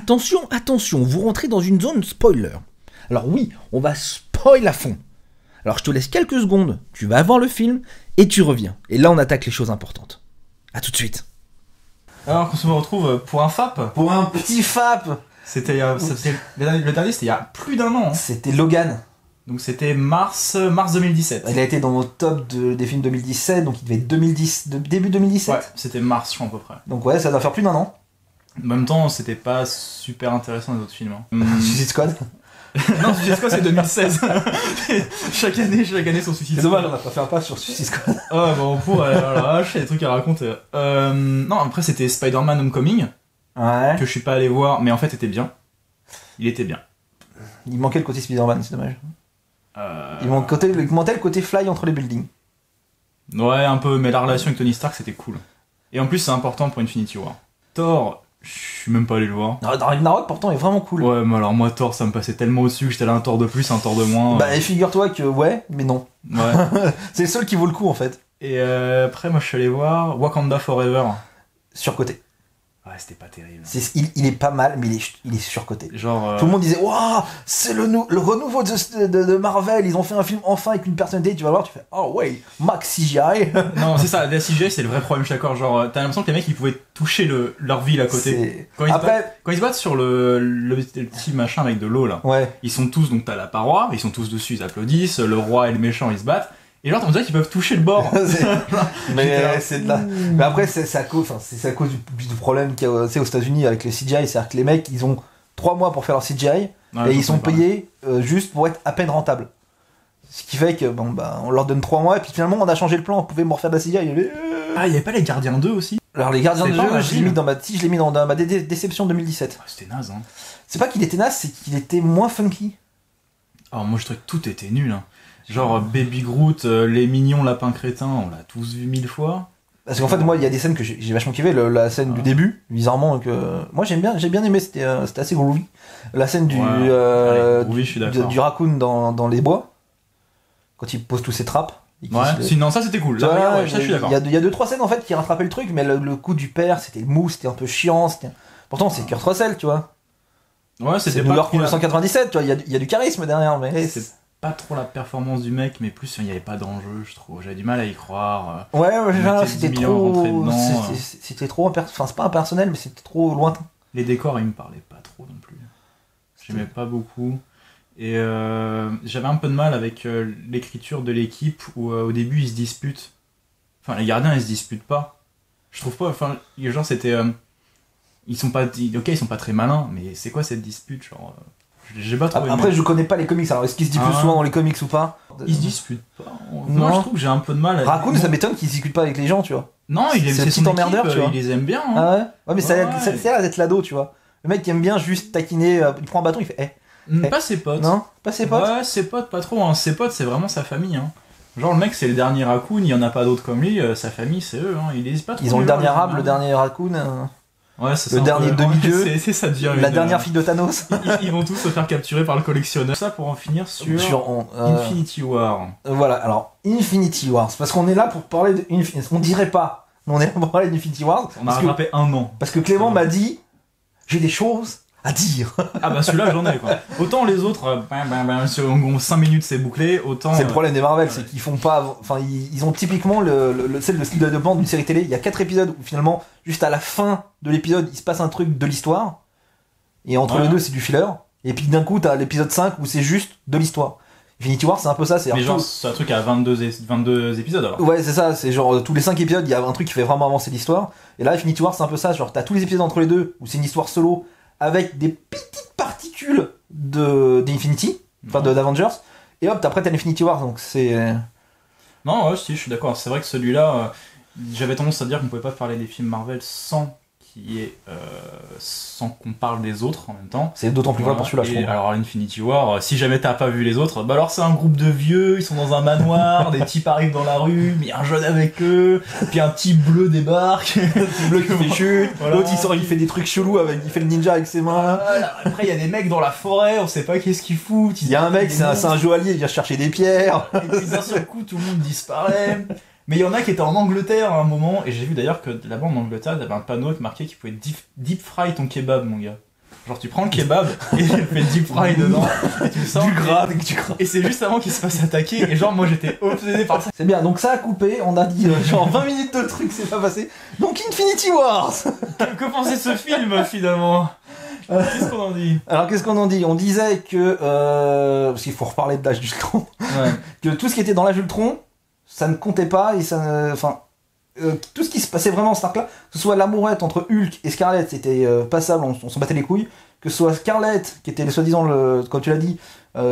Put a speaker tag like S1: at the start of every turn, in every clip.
S1: attention, attention, vous rentrez dans une zone spoiler. Alors oui, on va spoil à fond. Alors je te laisse quelques secondes, tu vas voir le film, et tu reviens. Et là on attaque les choses importantes. A tout de suite.
S2: Alors qu'on se retrouve pour un FAP.
S1: Pour un petit FAP.
S2: C'était le dernier, c'était il y a plus d'un an. Hein.
S1: C'était Logan.
S2: Donc c'était mars 2017.
S1: Il a été dans mon top des films 2017, donc il devait être début 2017.
S2: Ouais, c'était mars, je crois, à peu près.
S1: Donc ouais, ça doit faire plus d'un an.
S2: En même temps, c'était pas super intéressant les autres films. Hein.
S1: Suicide Squad.
S2: Non, Suicide Squad c'est 2016. chaque année son Suicide Squad.
S1: C'est dommage, on va pas faire pas sur Suicide Squad.
S2: Ah bon, on pourrait, voilà, j'ai des trucs à raconter. Non, après c'était Spider-Man Homecoming.
S1: Ouais.
S2: Que je suis pas allé voir, mais en fait était bien. Il était bien.
S1: Il manquait le côté Spider-Man, c'est dommage. Il manquait le côté fly entre les buildings.
S2: Ouais, un peu, mais la relation avec Tony Stark c'était cool. Et en plus c'est important pour Infinity War. Thor, je suis même pas allé le voir.
S1: Dans Ragnarok pourtant est vraiment cool.
S2: Ouais, mais alors moi Thor ça me passait tellement au-dessus que j'étais là un Thor de plus, un Thor de moins.
S1: Bah et figure-toi que ouais, mais non.
S2: Ouais.
S1: C'est le seul qui vaut le coup en fait.
S2: Et après moi je suis allé voir Wakanda Forever.
S1: Surcoté.
S2: Ouais, c'était pas terrible.
S1: Il est pas mal, mais il est surcoté.
S2: Genre.
S1: Tout le monde disait waouh, c'est le renouveau de Marvel, ils ont fait un film enfin avec une personnalité, tu vas voir, tu fais oh ouais, Max CGI.
S2: Non, c'est ça, la CGI c'est le vrai problème, je suis d'accord. Genre, t'as l'impression que les mecs ils pouvaient toucher leur ville à côté. Quand ils se battent sur le petit machin avec de l'eau là,
S1: ouais.
S2: Ils sont tous, donc t'as la paroi, ils sont tous dessus, ils applaudissent, le roi et le méchant ils se battent. Et genre, on dirait qu'ils peuvent toucher le bord.
S1: Mais c'est de là. Mais après, c'est à cause du problème qu'il y a aux États-Unis avec le CGI. C'est-à-dire que les mecs, ils ont 3 mois pour faire leur CGI et ils sont payés juste pour être à peine rentables. Ce qui fait que, bon, bah, on leur donne 3 mois et puis finalement, on a changé le plan. On pouvait me refaire de la CGI.
S2: Ah, il y avait pas les Gardiens 2 aussi?
S1: Alors, les Gardiens 2, je l'ai mis dans ma déception 2017.
S2: Ah, c'était naze, hein.
S1: C'est pas qu'il était naze, c'est qu'il était moins funky.
S2: Alors, moi, je trouvais que tout était nul, hein. Genre Baby Groot, les mignons lapins crétins, on l'a tous vu 1000 fois.
S1: Parce qu'en fait, moi, il y a des scènes que j'ai vachement kiffé. La scène du début, bizarrement, que moi j'ai bien aimé. C'était assez groovy. La scène du raccoon dans les bois, quand il pose tous ses trappes.
S2: Sinon ça c'était cool. Ça, je suis d'accord.
S1: Il y a 2-3 scènes en fait qui rattrapaient le truc, mais le coup du père, c'était mou, c'était un peu chiant. Pourtant, c'est Kurt Russell, tu vois.
S2: Ouais,
S1: c'est New York 1997, tu vois. Il y a du charisme derrière, mais
S2: c'est pas trop la performance du mec, mais plus il n'y avait pas d'enjeu, je trouve. J'avais du mal à y croire.
S1: Ouais, c'était trop. C'était trop. Enfin, c'est pas impersonnel, mais c'était trop lointain.
S2: Les décors, ils me parlaient pas trop non plus. J'aimais pas beaucoup. Et j'avais un peu de mal avec l'écriture de l'équipe où au début ils se disputent. Enfin, les gardiens ils se disputent pas. Je trouve pas. Enfin, genre c'était. Ils sont pas très malins, mais c'est quoi cette dispute, genre. J'ai pas trop
S1: Après, je connais pas les comics, alors est-ce qu'ils se disputent souvent dans les comics ou pas?
S2: Ils se disputent pas. Moi, je trouve que j'ai un peu de mal.
S1: Raccoon, ça m'étonne qu'ils se discutent pas avec les gens, tu vois.
S2: Non, c'est
S1: son emmerdeur, tu vois.
S2: Il les aime bien. Hein.
S1: Ah ouais? Ouais, mais ça a l'air d'être l'ado, tu vois. Le mec qui aime bien juste taquiner, il prend un bâton, il fait
S2: Pas ses potes.
S1: Non, pas ses potes.
S2: Ouais, ses potes, pas trop. Hein. Ses potes, c'est vraiment sa famille. Hein. Genre, le mec, c'est le dernier Raccoon, il y en a pas d'autres comme lui. Sa famille, c'est eux. Hein. Ils hésite pas trop.
S1: Ils ont le dernier arbre, le dernier Raccoon.
S2: Ouais, c'est
S1: le dernier demi-dieu.
S2: C'est ça devient
S1: la dernière fille de Thanos.
S2: Ils vont tous se faire capturer par le collectionneur. Ça pour en finir sur Infinity War.
S1: Voilà, alors Infinity War, c'est parce qu'on est là pour parler de on dirait pas, mais on est là pour parler d'Infinity War.
S2: On a rattrapé un an.
S1: Parce que Clément m'a dit, j'ai des choses à dire.
S2: Ah bah celui-là j'en ai quoi. Autant les autres, sur 5 minutes c'est bouclé, autant...
S1: C'est le problème des Marvel, c'est qu'ils font pas... Enfin, ils ont typiquement le style de développement d'une série télé. Il y a 4 épisodes où finalement, juste à la fin de l'épisode, il se passe un truc de l'histoire. Et entre les deux, c'est du filler. Et puis d'un coup, t'as l'épisode 5 où c'est juste de l'histoire. Infinity War, c'est un peu ça.
S2: Mais genre, c'est un truc à 22 épisodes alors.
S1: Ouais, c'est ça. C'est genre, tous les 5 épisodes, il y a un truc qui fait vraiment avancer l'histoire. Et là, Infinity War, c'est un peu ça. Genre, t'as tous les épisodes entre les deux où c'est une histoire solo avec des petites particules d'Infinity, enfin d'Avengers, et hop, après t'as l'Infinity War, donc c'est...
S2: Non, ouais, si, je suis d'accord, c'est vrai que celui-là, j'avais tendance à dire qu'on pouvait pas parler des films Marvel sans qu'on parle des autres en même temps.
S1: C'est d'autant plus vrai pour celui-là, je trouve.
S2: Alors Infinity War, si jamais t'as pas vu les autres, bah alors c'est un groupe de vieux, ils sont dans un manoir, des types arrivent dans la rue, mais il y a un jeune avec eux, puis un type bleu débarque,
S1: un type bleu qui fait chute, voilà. L'autre il sort, il fait des trucs chelous, il fait le ninja avec ses mains.
S2: Voilà. Après il y a des mecs dans la forêt, on sait pas qu'est-ce qu'ils foutent.
S1: Il y a un mec, c'est un joaillier, il vient chercher des pierres.
S2: Et puis d'un seul coup tout le monde disparaît. Mais il y en a qui étaient en Angleterre à un moment, et j'ai vu d'ailleurs que là-bas en Angleterre, il y avait un panneau qui marquait qu'il pouvait deep fry ton kebab, mon gars. Genre tu prends le kebab et tu fais deep fry dedans et tu le sors.
S1: Du gras et tu
S2: Et c'est juste avant qu'il se fasse attaquer et genre moi j'étais obsédé par ça.
S1: C'est bien, donc ça a coupé, on a dit genre 20 minutes de trucs, c'est pas passé. Donc Infinity Wars.
S2: Que pensez de ce film finalement? Qu'est-ce qu'on en dit?
S1: Alors qu'est-ce qu'on en dit? On disait que, parce qu'il faut reparler de l'âge d'Ultron, que tout ce qui était dans l'âge d'Ultron, ça ne comptait pas et ça, enfin, tout ce qui se passait vraiment dans cet arc-là, que ce soit l'amourette entre Hulk et Scarlett, c'était passable, on s'en battait les couilles. Que ce soit Scarlett, qui était soi-disant, comme tu l'as dit,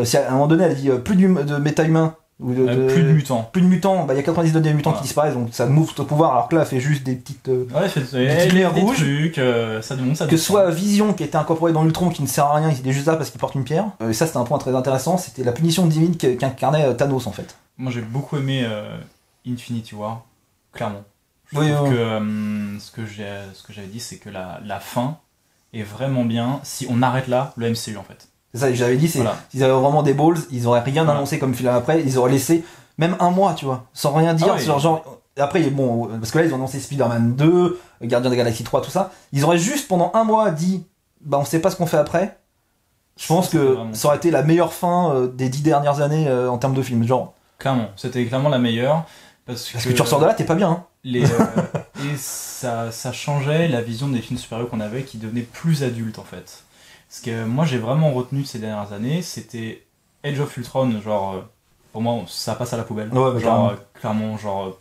S1: si à un moment donné elle dit plus de méta-humains, ou
S2: plus de mutants.
S1: Plus de mutants, bah il y a 99 des mutants qui disparaissent, donc ça move au pouvoir, alors que là elle fait juste des petites.
S2: Ouais, des lumières rouges. Trucs, ça demande ça.
S1: Que ce soit Vision qui était incorporé dans l'Ultron qui ne sert à rien, il était juste là parce qu'il porte une pierre. Et ça c'était un point très intéressant, c'était la punition divine qu'incarnait Thanos en fait.
S2: Moi j'ai beaucoup aimé Infinity War, clairement. Je
S1: trouve
S2: que ce que j'avais dit, c'est que la fin est vraiment bien si on arrête là le MCU en fait.
S1: C'est ça, j'avais dit, s'ils avaient vraiment des balls, ils auraient rien annoncé comme film après, ils auraient laissé même un mois, tu vois, sans rien dire, genre, après, bon, parce que là ils ont annoncé Spider-Man 2, Gardien de la Galaxie 3, tout ça, ils auraient juste pendant un mois dit, bah on sait pas ce qu'on fait après. Je pense que ça aurait été la meilleure fin des 10 dernières années en termes de film, genre.
S2: Clairement, c'était clairement la meilleure. Parce
S1: que tu ressors de là, t'es pas bien, hein.
S2: Et ça changeait la vision des films super-héros qu'on avait, qui devenaient plus adultes en fait. Ce que moi j'ai vraiment retenu de ces dernières années, c'était Age of Ultron, genre pour moi ça passe à la poubelle.
S1: Ouais,
S2: genre clairement, genre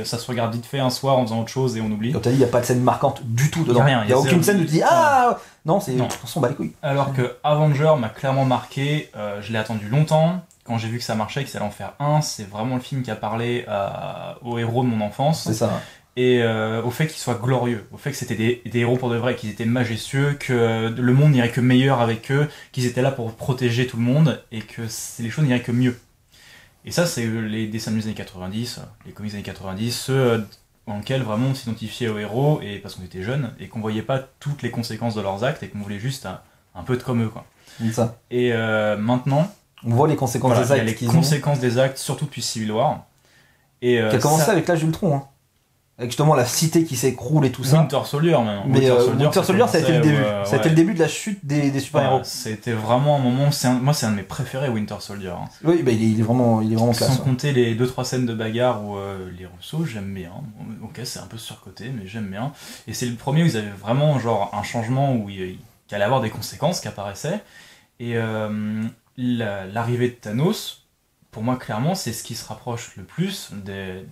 S2: ça se regarde vite fait un soir en faisant autre chose et on oublie.
S1: Comme t'as dit, il y a pas de scène marquante du tout dedans.
S2: Il y a
S1: aucune scène où tu dis non, c'est on s'en bat les couilles.
S2: Alors que Avenger m'a clairement marqué, je l'ai attendu longtemps. Quand j'ai vu que ça marchait, qu'ils allaient en faire un, c'est vraiment le film qui a parlé aux héros de mon enfance.
S1: C'est ça.
S2: Et au fait qu'ils soient glorieux, au fait que c'était des héros pour de vrai, qu'ils étaient majestueux, que le monde n'irait que meilleur avec eux, qu'ils étaient là pour protéger tout le monde, et que les choses n'iraient que mieux. Et ça, c'est les dessins des années 90, les comics des années 90, ceux dans lesquels vraiment on s'identifiait aux héros, et parce qu'on était jeunes, et qu'on voyait pas toutes les conséquences de leurs actes, et qu'on voulait juste un peu être comme eux, quoi.
S1: C'est ça.
S2: Et maintenant...
S1: On voit les conséquences des actes.
S2: Il y a les conséquences des actes, surtout depuis Civil War.
S1: Et qui a commencé avec l'âge d'Ultron, hein. Avec justement la cité qui s'écroule et tout ça.
S2: Winter Soldier, maintenant.
S1: Mais Winter Soldier, ça a été le début. Ça a été le début de la chute des super-héros.
S2: C'était vraiment un moment. Moi, c'est un de mes préférés, Winter Soldier. Hein.
S1: Oui, bah, il est vraiment classe.
S2: Sans compter les 2-3 scènes de bagarre où les Russos, j'aime bien. Ok, c'est un peu surcoté, mais j'aime bien. Et c'est le premier où ils avaient vraiment genre un changement où il allait avoir des conséquences qui apparaissaient. Et l'arrivée de Thanos, pour moi, clairement, c'est ce qui se rapproche le plus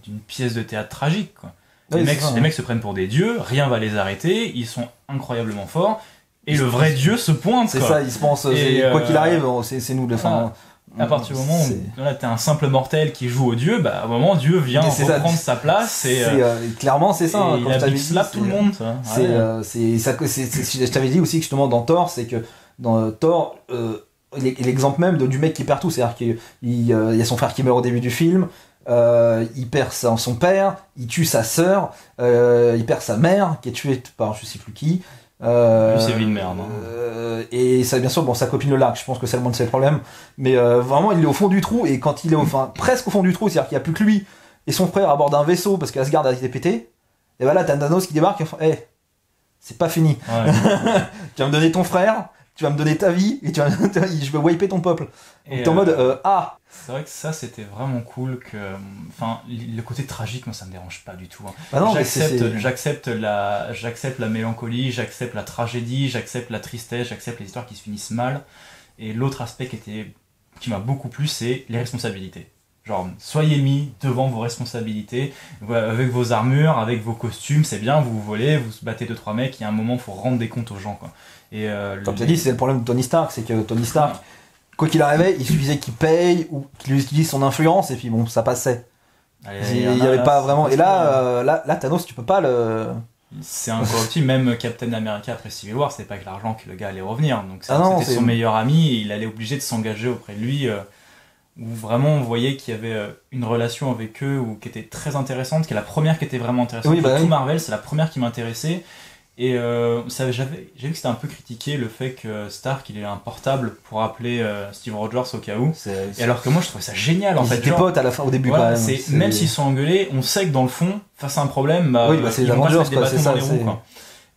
S2: d'une pièce de théâtre tragique, quoi. Les mecs se prennent pour des dieux, rien va les arrêter, ils sont incroyablement forts, et le vrai dieu se pointe.
S1: C'est ça, ils se pensent, quoi qu'il arrive, c'est nous le fin.
S2: À partir du moment où t'es un simple mortel qui joue au dieu, bah à un moment Dieu vient reprendre sa place et
S1: clairement c'est ça.
S2: Et il a big slap tout le monde.
S1: Je t'avais dit aussi que justement dans Thor, c'est que dans Thor, l'exemple même du mec qui perd tout, c'est-à-dire qu'il y a son frère qui meurt au début du film. Il perd son père, il tue sa sœur, il perd sa mère qui est tuée par je sais plus qui.
S2: C'est une merde.
S1: Et ça, bien sûr, sa copine le largue, je pense que c'est le monde, c'est le problème. Mais vraiment, il est au fond du trou, et quand il est presque au fond du trou, c'est-à-dire qu'il n'y a plus que lui et son frère à bord d'un vaisseau parce qu'Asgard a été pété, et voilà, t'as Thanos qui débarque et fait c'est pas fini. Ouais. Tu vas me donner ton frère, tu vas me donner ta vie, et je vais wiper ton peuple. Et t'es en mode
S2: C'est vrai que ça c'était vraiment cool que le côté tragique, moi ça me dérange pas du tout. Hein.
S1: Bah non,
S2: j'accepte la mélancolie, j'accepte la tragédie, j'accepte la tristesse, j'accepte les histoires qui se finissent mal. Et l'autre aspect qui m'a beaucoup plu, c'est les responsabilités. Genre, soyez mis devant vos responsabilités, avec vos armures, avec vos costumes, c'est bien, vous volez, vous battez 2-3 mecs, il y a un moment, il faut rendre des comptes aux gens, quoi. Et
S1: comme tu as dit, c'est le problème de Tony Stark, c'est que Tony Stark, quoi qu'il arrivait, il suffisait qu'il paye ou qu'il utilise son influence, et puis bon, ça passait. Il n'y avait pas vraiment. Et là, Thanos, tu peux pas le.
S2: C'est incorruptible, même Captain America après Civil War, c'était pas que l'argent que le gars allait revenir. Donc c'était son meilleur ami, et il allait obligé de s'engager auprès de lui. Où vraiment on voyait qu'il y avait une relation avec eux qui était très intéressante, qui est la première qui était vraiment intéressante. Tout Marvel, c'est la première qui m'intéressait. Et j'ai vu que c'était un peu critiqué le fait que Stark il ait un portable pour appeler Steve Rogers au cas où. Et alors que moi je trouvais ça génial en fait.
S1: Ils étaient potes à la fin, au début
S2: voilà,
S1: quand même.
S2: Même s'ils sont engueulés, on sait que dans le fond, face à un problème,
S1: c'est les Avengers, quoi, c'est ça.
S2: dans les roues, quoi.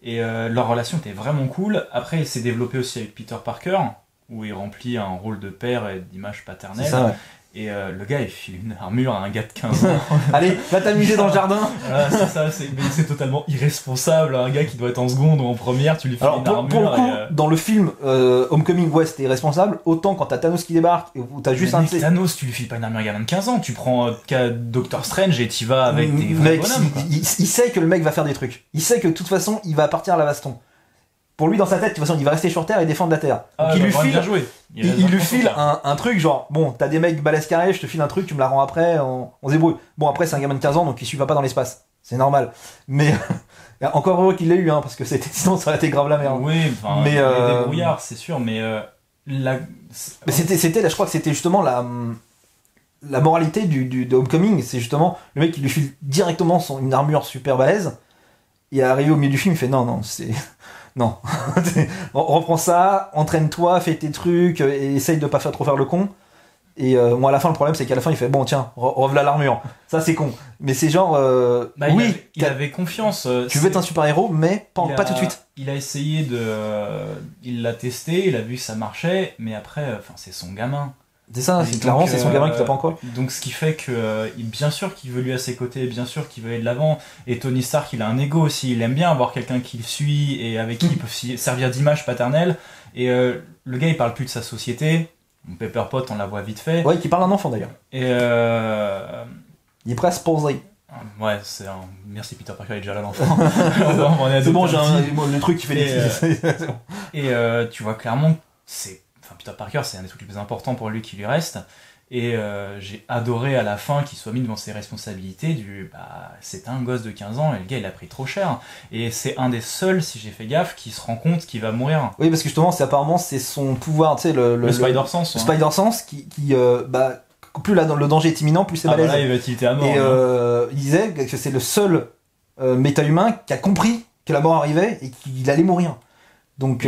S2: Et leur relation était vraiment cool. Après, il s'est développé aussi avec Peter Parker, où il remplit un rôle de père et d'image paternelle.
S1: C'est ça, ouais.
S2: Et le gars, il file une armure à un gars de 15 ans.
S1: Allez, va t'amuser dans le jardin.
S2: Voilà, c'est ça, c'est totalement irresponsable. Un gars qui doit être en seconde ou en première, tu lui files une armure.
S1: Pour le coup, dans le film Homecoming, ouais, c'était irresponsable. Autant quand t'as Thanos qui débarque, où t'as juste
S2: Thanos, tu lui files pas une armure à un gamin de 15 ans. Tu prends Doctor Strange et t'y vas avec des vrais bonhommes.
S1: Il sait que le mec va faire des trucs. Il sait que de toute façon, il va partir à la baston. Pour lui, dans sa tête, de toute façon, il va rester sur Terre et défendre la Terre. Donc il lui file un truc genre, bon, t'as des mecs balèzes carrés, je te file un truc, tu me la rends après, on se débrouille. Bon, après, c'est un gamin de 15 ans, donc il va pas dans l'espace. C'est normal. Mais encore heureux qu'il l'ait eu, hein, parce que sinon ça aurait été grave la merde.
S2: Oui, enfin, il y a des brouillards, c'est sûr, mais
S1: mais c'était là, je crois que c'était justement la moralité de Homecoming, c'est justement le mec qui lui file directement une armure super balèze, et arrivé au milieu du film, il fait non, c'est... Non, on reprend ça, entraîne-toi, fais tes trucs, et essaye de pas trop faire le con. Et bon, à la fin, le problème, c'est qu'à la fin, il fait bon, tiens, revoilà l'armure. Ça, c'est con. Mais c'est genre, oui,
S2: il avait confiance.
S1: Tu veux être un super-héros, mais pas tout de suite.
S2: Il a essayé il l'a testé, il a vu que ça marchait, mais après, c'est son gamin.
S1: C'est ça, c'est clairement, c'est son gamin qui t'a pas encore.
S2: Donc ce qui fait que, bien sûr qu'il veut lui à ses côtés, bien sûr qu'il veut aller de l'avant, et Tony Stark, il a un ego aussi, il aime bien avoir quelqu'un qui le suit, et avec qui il peut servir d'image paternelle, et le gars, il parle plus de sa société, Pepper Pot, on la voit vite fait.
S1: Ouais, qui parle d'un enfant d'ailleurs.
S2: Et
S1: il est prêt à se poser.
S2: Ouais, merci Peter Parker, il est déjà là l'enfant.
S1: C'est bon, j'ai le truc qui fait des...
S2: Et tu vois clairement, Peter Parker, c'est un des trucs les plus importants pour lui qui lui reste. Et j'ai adoré à la fin qu'il soit mis devant ses responsabilités c'est un gosse de 15 ans et le gars il a pris trop cher. Et c'est un des seuls, si j'ai fait gaffe, qui se rend compte qu'il va mourir.
S1: Oui, parce que justement, apparemment, c'est son pouvoir, tu sais, le
S2: Spider-Sense.
S1: Le Spider-Sense qui plus là, le danger est imminent, plus c'est balèze.
S2: Là, il va tilter à mort.
S1: Et il disait que c'est le seul méta-humain qui a compris que la mort arrivait et qu'il allait mourir. Donc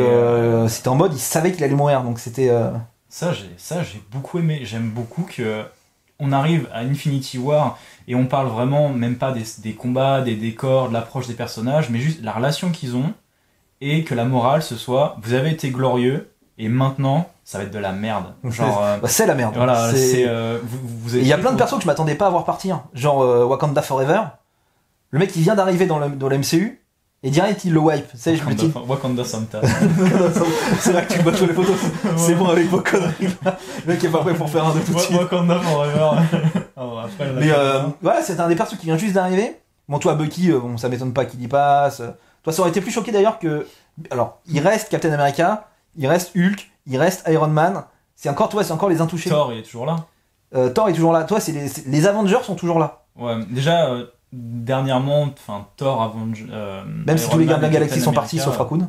S1: c'était en mode, il savait qu'il allait mourir, donc c'était...
S2: Ça, j'ai beaucoup aimé. J'aime beaucoup que on arrive à Infinity War et on parle vraiment, même pas des combats, des décors, de l'approche des personnages, mais juste la relation qu'ils ont, et que la morale, ce soit, vous avez été glorieux, et maintenant, ça va être de la merde. Genre,
S1: c'est la merde.
S2: Voilà,
S1: il y a plein de persos que je m'attendais pas à voir partir. Genre Wakanda Forever. Le mec, il vient d'arriver dans le MCU, et direct il le wipe.
S2: Wakanda Santa.
S1: C'est là que tu vois toutes les photos. C'est bon avec vos conneries là. Le mec est pas prêt pour faire un de tout de suite.
S2: Wakanda Forever.
S1: Mais voilà, c'est un des persos qui vient juste d'arriver. Bon, toi Bucky, ça m'étonne pas qu'il y passe. Toi, ça aurait été plus choqué d'ailleurs que... Alors, il reste Captain America, il reste Hulk, il reste Iron Man. C'est encore les intouchés.
S2: Thor, il est toujours là.
S1: Thor est toujours là. Toi, les Avengers sont toujours là.
S2: Ouais, déjà... dernièrement, Thor, Avenger,
S1: même si tous les gars de la galaxie sont partis sauf Raccoon.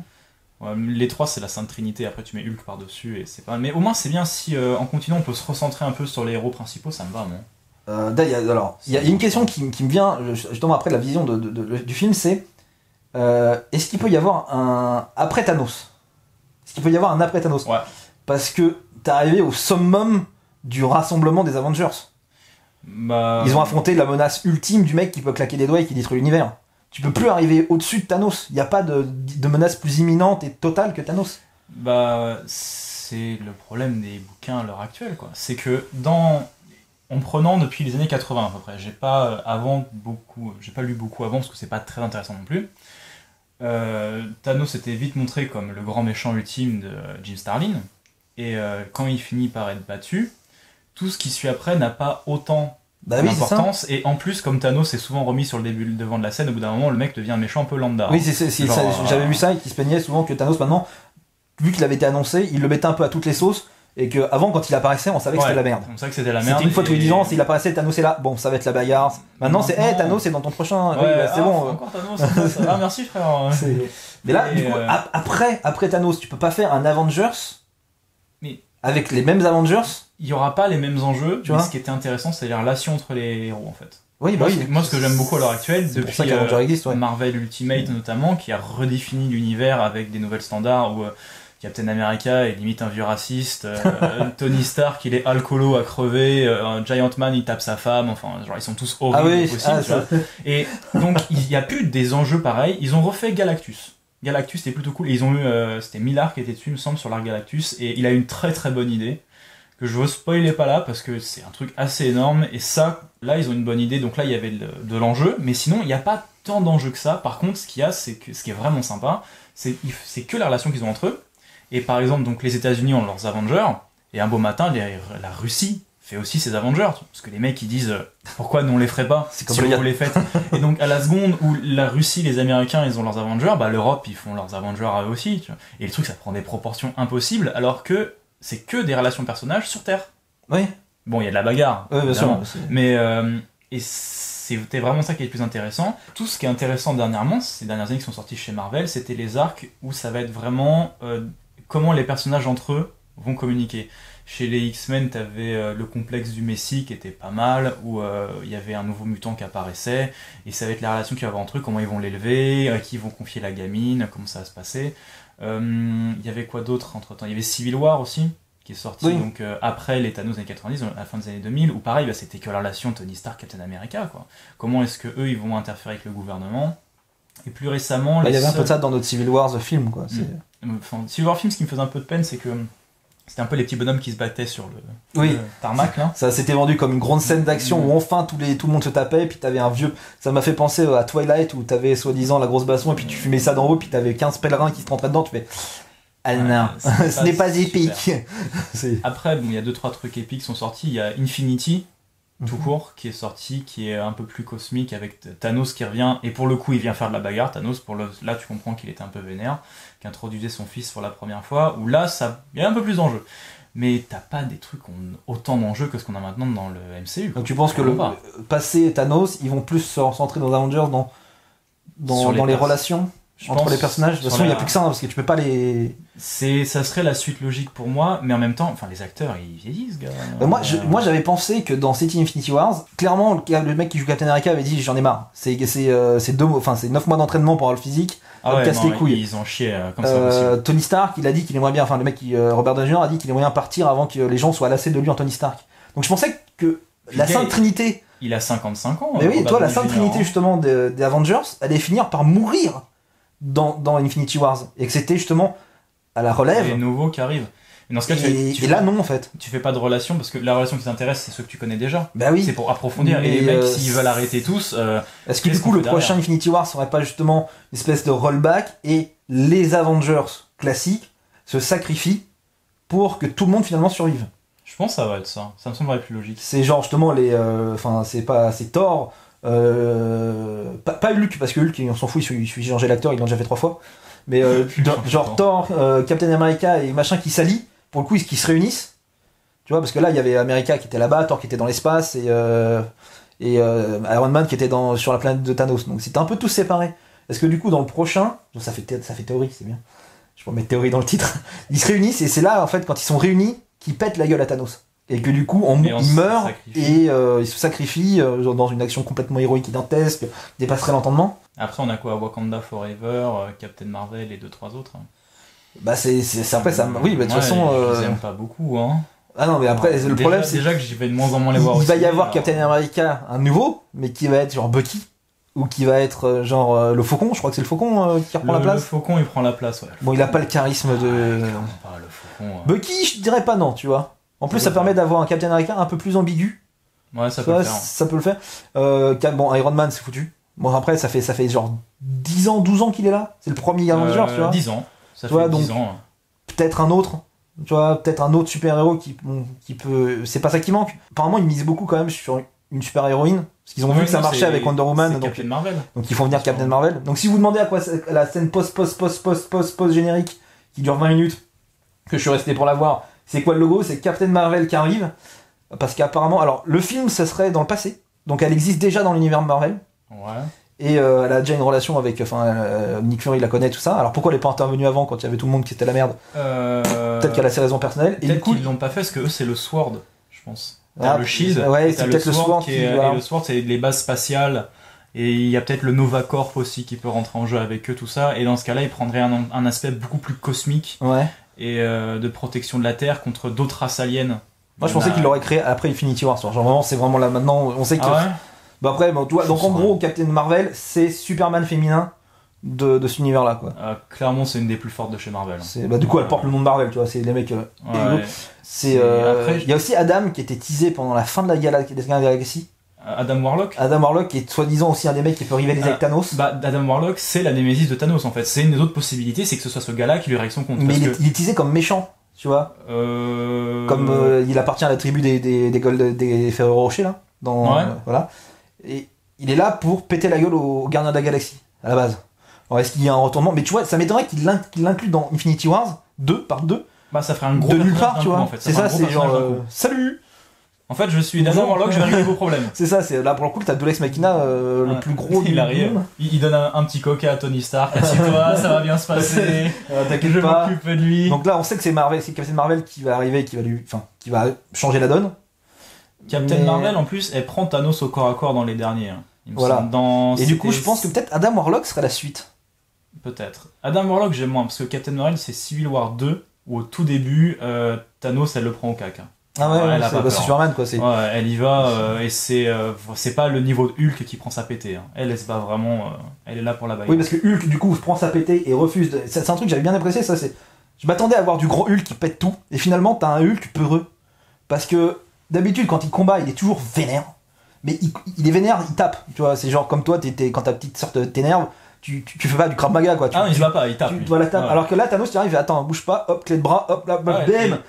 S2: Ouais, les trois c'est la Sainte Trinité, après tu mets Hulk par dessus et c'est pas. Mais au moins c'est bien si en continuant on peut se recentrer un peu sur les héros principaux, ça me va moi.
S1: Alors il y a une question qui me vient justement après la vision du film, c'est est-ce qu'il peut y avoir un après Thanos? Est-ce qu'il peut y avoir un après Thanos?
S2: Ouais.
S1: Parce que t'es arrivé au summum du rassemblement des Avengers. Ils ont affronté la menace ultime du mec qui peut claquer des doigts et qui détruit l'univers. Tu peux plus arriver au-dessus de Thanos. Il n'y a pas de menace plus imminente et totale que Thanos.
S2: C'est le problème des bouquins à l'heure actuelle, quoi. C'est que en prenant depuis les années 80 à peu près, j'ai pas lu beaucoup avant parce que c'est pas très intéressant non plus. Thanos était vite montré comme le grand méchant ultime de Jim Starlin, et quand il finit par être battu, tout ce qui suit après n'a pas autant d'importance, et en plus comme Thanos est souvent remis sur le devant de la scène, au bout d'un moment le mec devient un méchant un peu lambda.
S1: Oui, j'avais vu ça, et qui se plaignait souvent que Thanos maintenant, vu qu'il avait été annoncé, il le mettait un peu à toutes les sauces, et que avant quand il apparaissait on savait que c'était la merde.
S2: On savait que c'était la merde.
S1: C'était une fois tous les 10 ans, s'il apparaissait Thanos est là, bon ça va être la bagarre. Maintenant c'est Thanos est dans ton prochain. C'est bon.
S2: Encore Thanos, ça va, merci frère.
S1: Mais là du coup après Thanos tu peux pas faire un Avengers avec les mêmes Avengers.
S2: Il y aura pas les mêmes enjeux, mais ce qui était intéressant c'est les relations entre les héros en fait.
S1: Oui,
S2: moi ce que j'aime beaucoup à l'heure actuelle, depuis Marvel Ultimate notamment, qui a redéfini l'univers avec des nouvelles standards où Captain America est limite un vieux raciste, Tony Stark il est alcoolo à crever, Giant Man il tape sa femme, enfin genre ils sont tous horribles possible. Et donc il n'y a plus des enjeux pareils, ils ont refait Galactus. Galactus était plutôt cool. Et ils ont eu, c'était Millar qui était dessus, il me semble, sur l'arc Galactus, et il a une très très bonne idée que je veux spoiler pas là parce que c'est un truc assez énorme. Et ça, là, ils ont une bonne idée. Donc là, il y avait de l'enjeu, mais sinon, il n'y a pas tant d'enjeux que ça. Par contre, ce qu'il y a, c'est que ce qui est vraiment sympa, c'est que la relation qu'ils ont entre eux. Et par exemple, donc les États-Unis ont leurs Avengers, et un beau matin, la Russie fait aussi ses Avengers, parce que les mecs ils disent pourquoi nous on les ferait pas
S1: c'est comme
S2: si vous les faites. Et donc à la seconde où la Russie, les Américains ils ont leurs Avengers, bah l'Europe ils font leurs Avengers à eux aussi, tu vois. Et le truc ça prend des proportions impossibles alors que c'est que des relations personnages sur Terre.
S1: Oui.
S2: Bon, il y a de la bagarre,
S1: oui, bien sûr,
S2: mais et c'était vraiment ça qui est le plus intéressant. Tout ce qui est intéressant dernièrement, ces dernières années qui sont sortis chez Marvel, c'était les arcs où ça va être vraiment comment les personnages entre eux vont communiquer. Chez les X-Men, t'avais le complexe du Messie qui était pas mal, où il y avait un nouveau mutant qui apparaissait, et ça va être la relation qu'il va y avoir entre eux, comment ils vont l'élever, à qui ils vont confier la gamine, comment ça va se passer. Il y avait quoi d'autre entre-temps ? Il y avait Civil War aussi, qui est sorti donc, après les Thanos des années 90, à la fin des années 2000, où pareil, bah, c'était que la relation Tony Stark-Captain America, quoi. Comment est-ce que eux ils vont interférer avec le gouvernement ? Et plus récemment...
S1: il y avait un peu de ça dans notre Civil War, The Film, quoi.
S2: Enfin, Civil War Film, ce qui me faisait un peu de peine, c'est que c'était un peu les petits bonhommes qui se battaient sur le tarmac, là.
S1: Ça s'était vendu comme une grande scène d'action où enfin tout le monde se tapait, et puis t'avais un vieux... Ça m'a fait penser à Twilight où t'avais soi-disant la grosse baston, et puis tu fumais ça d'en haut, puis t'avais 15 pèlerins qui se rentraient dedans, tu fais... Ah non, ce n'est pas épique.
S2: Après, bon, il y a 2-3 trucs épiques qui sont sortis. Il y a Infinity, tout court, qui est sorti, qui est un peu plus cosmique, avec Thanos qui revient, et pour le coup il vient faire de la bagarre. Thanos, là tu comprends qu'il était un peu vénère, qui introduisait son fils pour la première fois, où là il y a un peu plus d'enjeux. Mais t'as pas des trucs qui ont autant d'enjeux que ce qu'on a maintenant dans le MCU.
S1: Donc tu penses que le passé Thanos, ils vont plus se recentrer dans Avengers, dans les relations entre les personnages. De toute façon, il n'y a plus que ça, parce que tu peux pas les...
S2: Ça serait la suite logique pour moi, mais en même temps, les acteurs, ils vieillissent, gars.
S1: Moi, j'avais pensé que dans City Infinity Wars, clairement, le mec qui joue Captain America avait dit j'en ai marre. C'est 9 mois d'entraînement pour avoir le physique. Casse les couilles.
S2: Ils ont chié comme ça.
S1: Tony Stark, il a dit qu'il aimerait bien, le mec Robert Downey Jr. a dit qu'il aimerait bien partir avant que les gens soient lassés de lui en Tony Stark. Donc je pensais que la Sainte Trinité...
S2: Il a 55 ans.
S1: Mais oui, toi, la Sainte Trinité justement des Avengers allait finir par mourir dans Infinity Wars, et que c'était justement à la relève
S2: les nouveaux qui arrivent. Mais dans ce cas,
S1: là non, en fait
S2: tu fais pas de relation, parce que la relation qui t'intéresse c'est ceux que tu connais déjà.
S1: Bah oui,
S2: c'est pour approfondir. Et les mecs s'ils veulent arrêter tous,
S1: est-ce que du coup le prochain Infinity War serait pas justement une espèce de rollback et les Avengers classiques se sacrifient pour que tout le monde finalement survive?
S2: Je pense que ça va être ça me semblerait plus logique.
S1: C'est genre justement c'est Thor, pas Hulk, parce que Hulk on s'en fout, il suffit de changer l'acteur, ils l'ont déjà fait 3 fois, mais genre Thor, Captain America et machin qui s'allient pour le coup, qui se réunissent, tu vois, parce que là il y avait America qui était là-bas, Thor qui était dans l'espace, et Iron Man qui était sur la planète de Thanos, donc c'était un peu tous séparés. Est-ce que du coup dans le prochain, donc ça fait théorie, c'est bien, je peux mettre théorie dans le titre, ils se réunissent, et c'est là en fait quand ils sont réunis qu'ils pètent la gueule à Thanos. Et que du coup, ils meurent et ils se sacrifient dans une action complètement héroïque et dantesque, qui dépasserait l'entendement.
S2: Après, on a quoi? Wakanda Forever, Captain Marvel et 2-3 autres.
S1: Bah, c'est après ça. Oui, bah, de toute façon.
S2: Je les aime pas beaucoup, hein.
S1: Ah non, mais après, le problème, c'est.
S2: Déjà que j'y vais de moins en moins les voir aussi.
S1: Il va y avoir Captain America, un nouveau, mais qui va être genre Bucky. Ou qui va être genre le Faucon, je crois que c'est le Faucon qui reprend la place.
S2: Le Faucon, il prend la place, ouais.
S1: Bon, il a pas le charisme de.
S2: Le Faucon,
S1: Bucky, je dirais pas non, tu vois. En plus, ça permet d'avoir un Captain America un peu plus ambigu.
S2: Ouais, ça peut le faire.
S1: Ça peut le faire. Bon, Iron Man, c'est foutu. Bon, après, ça fait genre 10 ans, 12 ans qu'il est là. C'est le premier Avengers, tu vois.
S2: 10 ans. Ça fait 10 ans.
S1: Peut-être un autre. Tu vois, peut-être un autre super-héros qui peut... C'est pas ça qui manque. Apparemment, ils misent beaucoup quand même sur une super-héroïne. Parce qu'ils ont vu que ça marchait avec Wonder Woman. Donc ils font venir Captain Marvel. Donc si vous demandez à quoi la scène post-générique qui dure 20 minutes, que je suis resté pour la voir, c'est quoi le logo? C'est Captain Marvel qui arrive. Parce qu'apparemment... Alors, le film, ça serait dans le passé. Donc elle existe déjà dans l'univers Marvel.
S2: Ouais.
S1: Et elle a déjà une relation avec... Nick Fury la connaît, tout ça. Alors pourquoi elle n'est pas intervenue avant, quand il y avait tout le monde qui était la merde? Peut-être qu'elle a ses raisons personnelles.
S2: Peut-être qu'ils l'ont pas fait, parce que eux, c'est le Sword, je pense. Le Shield.
S1: Ouais, c'est peut-être le Sword
S2: et le Sword, c'est les bases spatiales. Et il y a peut-être le Nova Corp aussi qui peut rentrer en jeu avec eux, tout ça. Et dans ce cas-là, ils prendraient un aspect beaucoup plus cosmique.
S1: Ouais.
S2: Et de protection de la Terre contre d'autres races aliens.
S1: Moi, je pensais qu'il l'aurait créé après Infinity War. Genre vraiment, c'est vraiment là maintenant. On sait que.
S2: Ah ouais.
S1: Bah après, bon, tu vois, donc en gros, Captain Marvel, c'est Superman féminin de cet univers-là, quoi.
S2: Clairement, c'est une des plus fortes de chez Marvel.
S1: Du coup, elle porte le nom de Marvel, tu vois, c'est les mecs. Il y a aussi Adam qui était teasé pendant la fin de la Galaxy.
S2: Adam Warlock
S1: qui est soi-disant aussi un des mecs qui peut rivaliser avec Thanos.
S2: Adam Warlock, c'est la némésis de Thanos en fait. C'est une des autres possibilités, c'est que ce soit ce gars-là qui lui règle son compte.
S1: Mais il est teasé comme méchant, tu vois. Comme il appartient à la tribu des Ferrero Rocher, là. Voilà. Et il est là pour péter la gueule aux gardiens de la galaxie, à la base. Alors est-ce qu'il y a un retournement? Mais tu vois, ça m'étonnerait qu'il l'inclue dans Infinity Wars 2 par 2.
S2: Ça ferait un gros.
S1: De nulle part, tu vois.
S2: En fait.
S1: C'est ça, c'est genre. Salut!
S2: En fait, je suis Adam Warlock, je vais régler vos problèmes.
S1: C'est ça, c'est là pour le coup, t'as Deus Ex Machina, le plus gros.
S2: Il arrive, il donne un petit coca à Tony Stark, assieds-toi, ça va bien se passer.
S1: T'inquiète
S2: je
S1: pas.
S2: m'occupe de lui.
S1: Donc là, on sait que c'est Captain Marvel qui va arriver, qui va changer la donne.
S2: Captain Marvel, en plus, elle prend Thanos au corps à corps dans les derniers.
S1: Voilà. Et du coup, je pense que peut-être Adam Warlock serait la suite.
S2: Peut-être. Adam Warlock, j'aime moins, parce que Captain Marvel, c'est Civil War 2, où au tout début, Thanos, elle le prend au caca.
S1: C'est Superman quoi.
S2: Elle y va et c'est pas le niveau de Hulk qui prend sa pété. Hein. Elle se bat vraiment. Elle est là pour la bagarre.
S1: Oui, parce que Hulk du coup prend sa pété et refuse. C'est un truc que j'avais bien apprécié. Ça, c'est. Je m'attendais à voir du gros Hulk qui pète tout et finalement t'as un Hulk peureux parce que d'habitude quand il combat il est toujours vénère. Mais il est vénère, il tape. Tu vois, c'est genre comme toi quand ta petite sœur t'énerve. Tu fais pas du Krav Maga quoi.
S2: Il se bat pas, il tape.
S1: Alors que là, Thanos, tu arrives, attends, bouge pas, hop, clé de bras, hop, là, bam.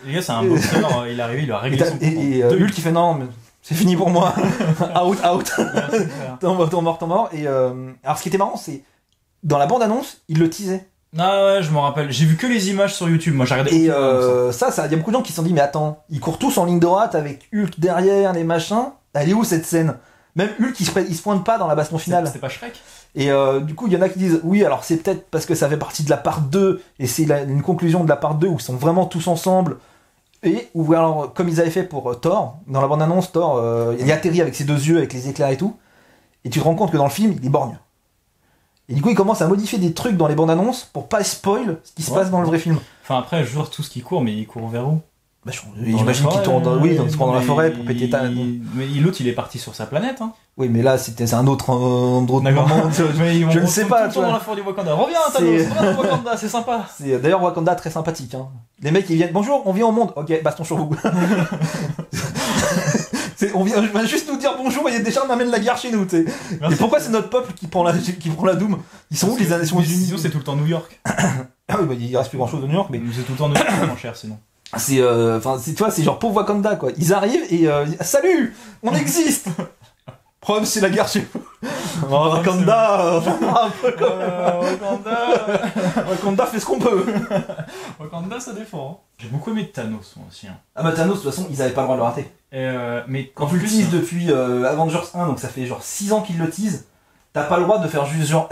S2: Les gars, c'est un boxeur, il est arrivé, il a réglé son
S1: Et Hulk qui fait non, mais c'est fini pour moi. out. T'en mort. Et alors, ce qui était marrant, c'est dans la bande-annonce, il le teasait.
S2: Ah ouais, je m'en rappelle. J'ai vu que les images sur YouTube. Moi, j'ai regardé.
S1: Et ça, il y a beaucoup de gens qui se sont dit, mais attends, ils courent tous en ligne droite avec Hulk derrière, les machins. Elle est où cette scène? Même Hulk, il se pointe pas dans la baston finale.
S2: C'était pas Shrek?
S1: Et du coup, il y en a qui disent oui, alors c'est peut-être parce que ça fait partie de la part 2 et c'est une conclusion de la part 2 où ils sont vraiment tous ensemble. Et ou alors, comme ils avaient fait pour Thor, dans la bande-annonce, Thor, il atterrit avec ses deux yeux, avec les éclairs et tout. Et tu te rends compte que dans le film, il est borgne. Et du coup, ils commencent à modifier des trucs dans les bandes-annonces pour pas spoil ce qui se passe dans le vrai film.
S2: Enfin, après, je vois tout ce qui court, mais il court vers où?
S1: J'imagine qu'il tourne dans la forêt pour péter
S2: Mais l'autre, il est parti sur sa planète. Hein.
S1: Oui, mais là, c'est un autre moment. Je ne sais pas.
S2: Tout le temps dans la forêt du Wakanda. Reviens, Thanos, reviens au Wakanda, c'est sympa.
S1: C'est d'ailleurs Wakanda très sympathique. Hein. Les mecs, ils viennent. Bonjour, on vient au monde. Ok, baston sur vous. On va juste nous dire bonjour et déjà on amène la guerre chez nous. T'sais. Et pourquoi c'est notre peuple qui prend la Doom? Ils sont où les Nations Unies?
S2: Sinon, c'est tout le temps New York.
S1: Ah oui, il reste plus grand chose de New York. Mais
S2: c'est tout le temps New York, c'est moins cher sinon.
S1: Tu vois, c'est genre pauvre Wakanda quoi. Ils arrivent et salut, on existe. Problème, c'est la guerre chez vous. Wakanda, Wakanda fait ce qu'on peut.
S2: Wakanda, ça défend. J'ai beaucoup aimé Thanos moi aussi. Hein.
S1: Ah bah Thanos, de toute façon, ils avaient pas le droit de le rater.
S2: Mais
S1: quand tu le teases depuis Avengers 1, donc ça fait genre 6 ans qu'ils le teasent, t'as pas le droit de faire juste genre,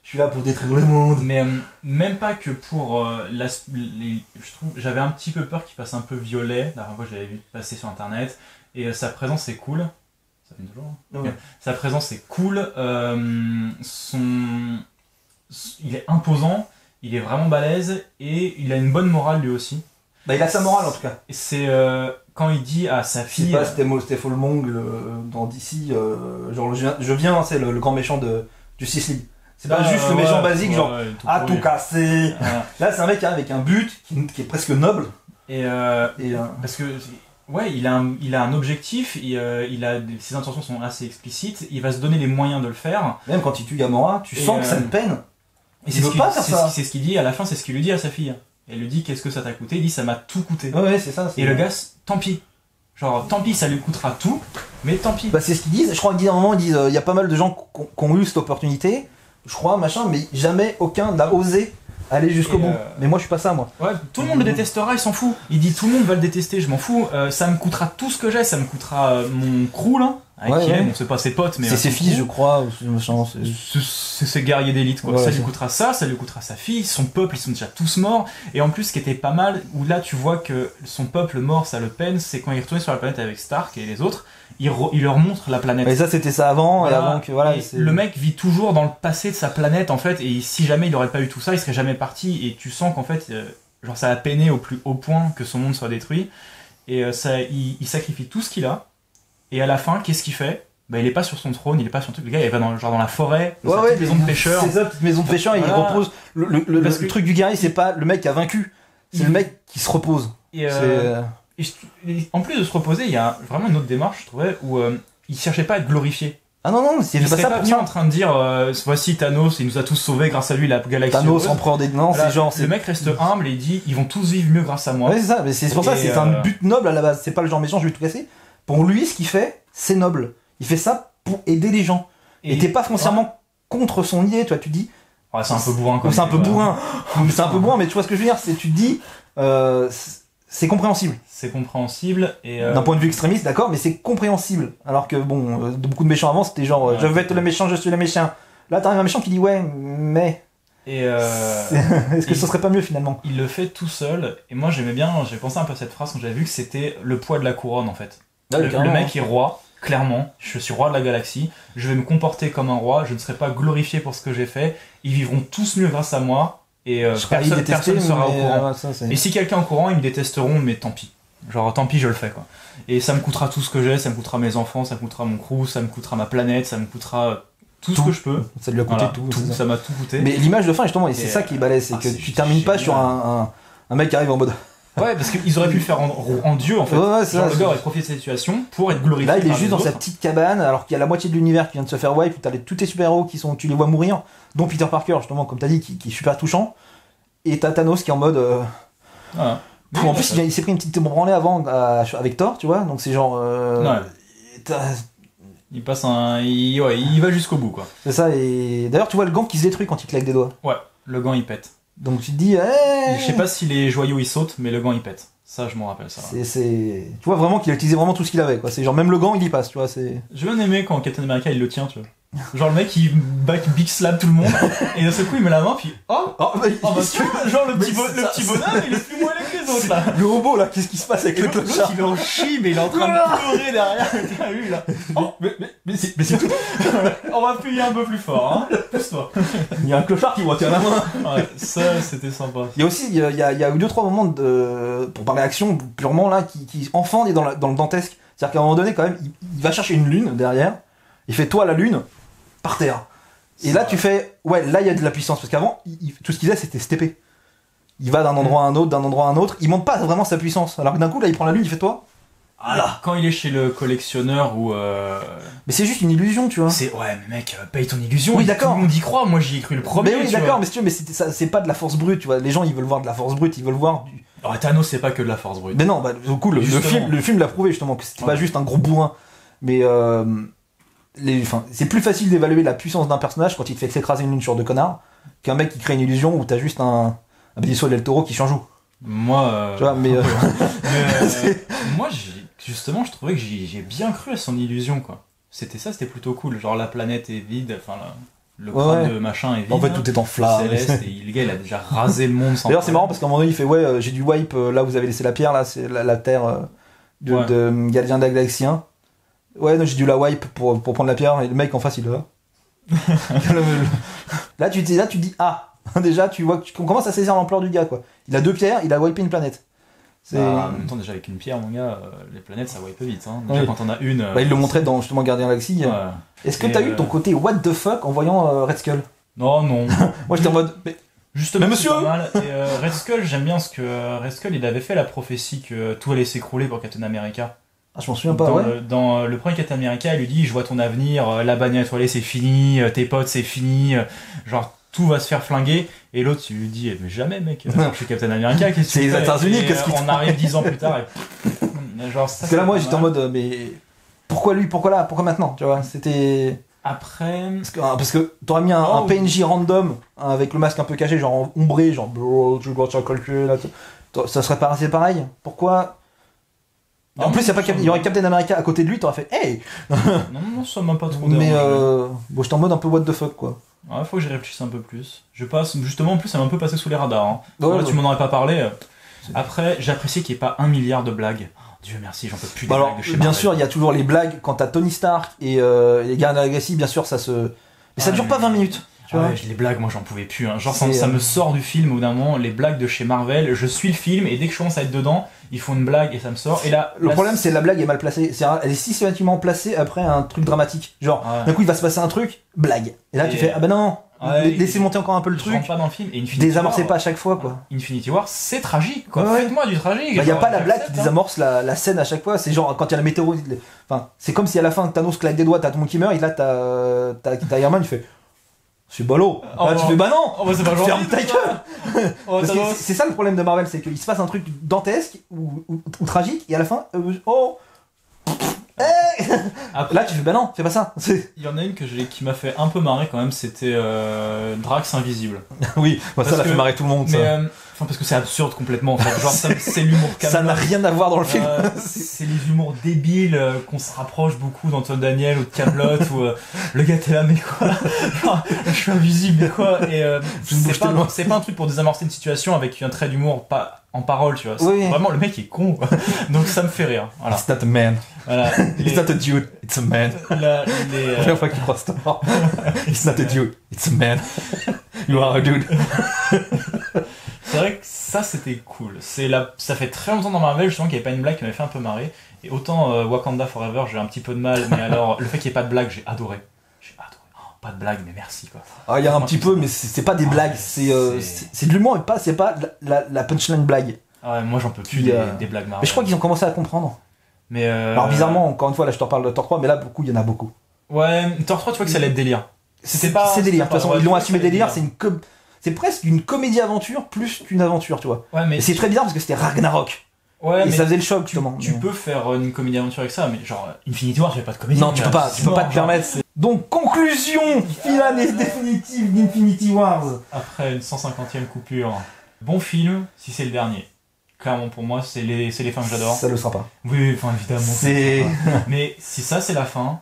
S1: je suis là pour détruire le monde.
S2: Mais même pas que pour je trouve, j'avais un petit peu peur qu'il passe un peu violet. La dernière fois, je l'avais vu passer sur internet. Et sa présence est cool. Ça fait toujours. Ouais. Sa présence est cool. Il est imposant. Il est vraiment balèze. Et il a une bonne morale lui aussi.
S1: Bah, il a sa morale en tout cas.
S2: C'est quand il dit à sa fille.
S1: C'est pas Stephen Long dans DC. Genre, je viens, c'est le grand méchant de Justice League. C'est pas juste le méchant basique, genre tout casser. Là, c'est un mec avec un but qui est presque noble.
S2: Parce que il a un objectif, ses intentions sont assez explicites, il va se donner les moyens de le faire.
S1: Même quand il tue Gamora, tu sens que ça le peine.
S2: Et c'est ce qu'il dit à la fin, c'est ce qu'il lui dit à sa fille. Elle lui dit qu'est-ce que ça t'a coûté, il dit ça m'a tout coûté.
S1: Ouais, c'est ça.
S2: Et le gars, tant pis. Genre, tant pis, ça lui coûtera tout, mais tant pis.
S1: Bah, c'est ce qu'ils disent. Je crois qu'à un moment, ils disent il y a pas mal de gens qui ont eu cette opportunité, je crois, machin, mais jamais aucun n'a osé aller jusqu'au bout. Mais moi, je suis pas ça, moi.
S2: Ouais, tout le monde le détestera, il s'en fout. Il dit tout le monde va le détester, je m'en fous. Ça me coûtera tout ce que j'ai, ça me coûtera mon crew, là. Avec qui il aime, on sait pas ses potes, mais.
S1: C'est ses fils, je crois.
S2: C'est ses guerriers d'élite, quoi. Ouais, ça lui coûtera ça lui coûtera sa fille, son peuple, ils sont déjà tous morts. Et en plus, ce qui était pas mal, où là tu vois que son peuple mort, ça le peine, c'est quand il est retourné sur la planète avec Stark et les autres, il leur montre la planète.
S1: Et ça, c'était ça avant, voilà. Et avant que voilà.
S2: Le mec vit toujours dans le passé de sa planète, en fait, et si jamais il aurait pas eu tout ça, il serait jamais parti. Et tu sens qu'en fait, genre ça a peiné au plus haut point que son monde soit détruit. Et il sacrifie tout ce qu'il a. Et à la fin, qu'est-ce qu'il fait ? bah il est pas sur son trône, il est pas sur tout. Le gars il va dans la forêt,
S1: dans
S2: sa petite maison de pêcheur.
S1: C'est ça, petite maison de pêcheur, il repose. Le truc du guerrier, c'est pas le mec qui a vaincu, c'est le mec qui se repose.
S2: Et en plus de se reposer, il y a vraiment une autre démarche, je trouvais, où il cherchait pas à être glorifié.
S1: Ah non, c'est
S2: il
S1: pas
S2: serait
S1: ça
S2: pas
S1: pour
S2: venu
S1: ça.
S2: en train de dire voici Thanos, il nous a tous sauvés, grâce à lui la galaxie.
S1: Thanos, empereur des. Non,
S2: voilà,
S1: c'est genre.
S2: Le mec reste humble et il dit ils vont tous vivre mieux grâce à moi.
S1: Ouais, c'est ça, mais c'est pour ça, c'est un but noble à la base. C'est pas le genre méchant, je vais tout casser. Pour lui, ce qu'il fait, c'est noble. Il fait ça pour aider les gens. Et t'es pas foncièrement contre son idée, toi, tu dis.
S2: Ouais, c'est un peu bourrin, quoi.
S1: C'est un peu bourrin. C'est un peu bourrin, mais tu vois ce que je veux dire, c'est tu te dis. C'est compréhensible.
S2: C'est compréhensible et
S1: d'un point de vue extrémiste, d'accord, mais c'est compréhensible. Alors que bon, beaucoup de méchants avant, c'était genre je veux être le méchant, je suis le méchant. Là, t'arrives un méchant qui dit ouais, mais.
S2: Et
S1: est-ce que ce serait pas mieux finalement?
S2: Il le fait tout seul. Et moi, j'ai pensé un peu à cette phrase quand j'avais vu que c'était le poids de la couronne en fait. Le mec est roi, clairement. Je suis roi de la galaxie. Je vais me comporter comme un roi. Je ne serai pas glorifié pour ce que j'ai fait. Ils vivront tous mieux grâce à moi. Et personne ne sera au courant. Et si quelqu'un est au courant, ils me détesteront, mais tant pis. Genre, tant pis, je le fais, quoi. Et ça me coûtera tout ce que j'ai, ça me coûtera mes enfants, ça me coûtera mon crew, ça me coûtera ma planète, ça me coûtera tout ce que je peux.
S1: Ça lui a coûté tout.
S2: Ça m'a tout coûté.
S1: Mais l'image de fin, justement, et c'est ça qui est balèze, c'est que tu termines pas sur un mec qui arrive en mode.
S2: Ouais, parce qu'ils auraient pu le faire en dieu, en fait.
S1: Ouais,
S2: genre, le gars aurait profité de cette situation pour être glorifié.
S1: Là, il est juste dans sa petite cabane, alors qu'il y a la moitié de l'univers qui vient de se faire wipe, où t'as tous tes super-héros tu les vois mourir, dont Peter Parker, justement, comme t'as dit, qui est super touchant. Et t'as Thanos qui est en mode.
S2: Voilà.
S1: En plus, il s'est pris une petite branlée avant avec Thor, tu vois, donc c'est genre.
S2: Il passe il va jusqu'au bout, quoi.
S1: C'est ça, et d'ailleurs, tu vois le gant qui se détruit quand il claque des doigts.
S2: Ouais, le gant il pète.
S1: Donc tu te dis.
S2: Je sais pas si les joyaux ils sautent, mais le gant il pète. Ça, je m'en rappelle ça.
S1: Tu vois vraiment qu'il a utilisé vraiment tout ce qu'il avait, quoi. C'est genre même le gant il y passe, tu vois.
S2: J'ai bien aimé quand Captain America il le tient, tu vois. Genre le mec il big slap tout le monde et d'un seul coup il met la main puis genre le petit bonhomme il est plus moelleux que les autres là.
S1: Le robot là, qu'est-ce qui se passe avec le clochard?
S2: Il est en chie mais il est en train de pleurer derrière. T'as vu là?
S1: Mais c'est tout.
S2: On va appuyer un peu plus fort, hein. Pousse-toi.
S1: Il y a un clochard qui me retient la main.
S2: Ouais, ça c'était sympa.
S1: Il y a aussi il y a eu 2-3 moments pour parler action purement là qui enfant est dans le dantesque. C'est-à-dire qu'à un moment donné quand même il va chercher une lune derrière. Il fait toi la lune par terre. Et là, tu fais, ouais, là, il y a de la puissance. Parce qu'avant, tout ce qu'il faisait, c'était stepper. Il va d'un endroit à un autre, d'un endroit à un autre. Il montre pas vraiment sa puissance. Alors que d'un coup, là, il prend la lune, il fait toi.
S2: Voilà. Quand il est chez le collectionneur ou.
S1: Mais c'est juste une illusion, tu vois.
S2: Ouais, mais mec, paye ton illusion.
S1: Oui, d'accord.
S2: Tout le monde y croit. Moi, j'y ai cru le premier.
S1: Mais oui, d'accord, mais c'est pas de la force brute, tu vois. Les gens, ils veulent voir de la force brute, ils veulent voir du.
S2: Alors, Thanos, c'est pas que de la force brute.
S1: Mais non, bah, du coup, le film l'a prouvé, justement, que c'était pas juste un gros bourrin. Mais. C'est plus facile d'évaluer la puissance d'un personnage quand il te fait s'écraser une lune sur deux connards qu'un mec qui crée une illusion où t'as juste un Benicio del Toro qui change où.
S2: Moi,
S1: tu vois, mais
S2: moi, justement, je trouvais que j'ai bien cru à son illusion, quoi. C'était plutôt cool. Genre la planète est vide, enfin le crâne de machin est vide.
S1: En fait, tout est en flammes.
S2: Céleste, et le gars, il a déjà rasé le monde sans.
S1: D'ailleurs, c'est marrant parce qu'à un moment donné, il fait ouais, j'ai du wipe. Là, vous avez laissé la pierre. Là, c'est la terre de Gardien de la Galaxie 1. Ouais, non, j'ai dû la wipe pour prendre la pierre et le mec en face il est là. Là tu dis ah, déjà tu vois qu'on commence à saisir l'ampleur du gars quoi. Il a 2 pierres, il a wipé une planète.
S2: En même temps déjà avec une pierre mon gars, les planètes ça wipe vite hein. Déjà quand on a une.
S1: Il le montrait dans justement Gardien de la Galaxie. Ouais. Est-ce que t'as eu ton côté what the fuck en voyant Red Skull?
S2: Non.
S1: Moi j'étais en mode
S2: justement,
S1: mais monsieur
S2: pas mal. Et Red Skull, j'aime bien ce que Red Skull il avait fait la prophétie que tout allait s'écrouler pour Captain America.
S1: Ah, je m'en souviens pas,
S2: dans le premier Captain America, il lui dit je vois ton avenir, la bannière étoilée c'est fini, tes potes c'est fini, genre tout va se faire flinguer. Et l'autre il lui dit mais jamais mec, je suis Captain America, qu'est-ce que
S1: c'est les États-Unis, qu'est-ce qu'il
S2: on arrive 10 ans plus tard et genre ça.
S1: Parce que là moi j'étais en mode mais pourquoi lui, pourquoi là, pourquoi maintenant, tu vois, c'était.
S2: Après.
S1: Parce que t'aurais mis un PNJ random avec le masque un peu caché, genre ombré, genre tu vois ça calculé là, ça serait pas assez pareil. Pourquoi? En plus, il y aurait Captain America à côté de lui, t'aurais fait hey.
S2: Non, ça m'a pas trop dérangé.
S1: Mais bon, j'étais en mode un peu what the fuck quoi.
S2: Ouais, faut que j'y réfléchisse un peu plus. Je passe, justement, en plus, ça m'a un peu passé sous les radars. Hein.
S1: Ouais,
S2: tu m'en aurais pas parlé. Après, j'apprécie qu'il n'y ait pas 1 milliard de blagues. Dieu merci, j'en peux plus des blagues de chez Marvel.
S1: Bien sûr, il y a toujours les blagues quand t'as Tony Stark et les Gardiens de la Galaxie, bien sûr, ça se. Mais ça dure pas 20 minutes. Tu vois
S2: les blagues, moi j'en pouvais plus. Hein. Genre, ça me sort du film au bout d'un moment, les blagues de chez Marvel. Je suis le film et dès que je commence à être dedans, ils font une blague et ça me sort. Et là,
S1: le problème, c'est que la blague est mal placée. Elle est systématiquement placée après un truc dramatique. Genre, d'un coup, il va se passer un truc, blague. Et là, tu fais, ah bah non, laissez monter encore un peu le truc.
S2: Je rentre pas dans le film. Et
S1: désamorcez pas à chaque fois, quoi.
S2: Infinity War, c'est tragique, quoi. Faites-moi du tragique.
S1: Il y a pas la blague qui désamorce la scène à chaque fois. C'est genre, quand il y a la météorite. Enfin, c'est comme si à la fin, Thanos claque des doigts, t'as tout le monde qui meurt, et là, t'as Iron Man, il fait. C'est ballot. Là, tu fais bah non.
S2: C'est pas gentil.
S1: Ferme ta gueule. C'est ça le problème de Marvel, c'est qu'il se passe un truc dantesque ou tragique et à la fin, après, là tu fais bah non, fais pas ça.
S2: Il y en a une qui m'a fait un peu marrer quand même, c'était Drax Invisible.
S1: Oui, ça l'a fait marrer tout le monde.
S2: Mais parce que c'est absurde complètement en fait. Genre c'est l'humour
S1: ça n'a rien à voir dans le film.
S2: C'est les humours débiles qu'on se rapproche beaucoup d'Antoine Daniel ou de Kaamelott où le gars t'es là mais quoi. Genre, je suis invisible mais quoi. Et c'est pas un truc pour désamorcer une situation avec un trait d'humour pas en parole, tu vois. Vraiment le mec est con quoi. Donc ça me fait rire. Voilà.
S1: It's not a man.
S2: Voilà.
S1: It's not a dude, it's a man. La première fois qu'il croit Thor. It's not a dude, it's a man. You are a dude.
S2: C'est vrai que ça c'était cool. Ça fait très longtemps dans Marvel justement qu'il n'y avait pas une blague qui m'avait fait un peu marrer. Et autant Wakanda Forever j'ai un petit peu de mal, mais alors le fait qu'il n'y ait pas de blague j'ai adoré. Oh, pas de blague mais merci quoi.
S1: Ah il y a un petit peu mais c'est pas des blagues, c'est de l'humour et c'est pas la punchline blague.
S2: Ah ouais, moi j'en peux plus des blagues Marvel.
S1: Mais je crois qu'ils ont commencé à comprendre.
S2: Mais
S1: alors bizarrement encore une fois là je te reparle de Thor 3 mais là il y en a beaucoup.
S2: Ouais, Thor 3 tu vois que ça allait être délire.
S1: C'est délire. De toute façon ils l'ont assumé délire, c'est presque une comédie-aventure plus qu'une aventure, tu vois.
S2: Ouais, mais
S1: et c'est très bizarre parce que c'était Ragnarok. Ouais, et mais ça faisait le choc, justement.
S2: Tu peux faire une comédie-aventure avec ça, mais genre Infinity War, tu fais pas de comédie.
S1: Non, tu peux pas te permettre. Donc, conclusion finale et définitive d'Infinity Wars.
S2: Après une 150e coupure. Bon film, si c'est le dernier. Clairement, pour moi, c'est les fins que j'adore.
S1: Ça le sera pas.
S2: Oui, enfin, évidemment. Mais si ça, c'est la fin,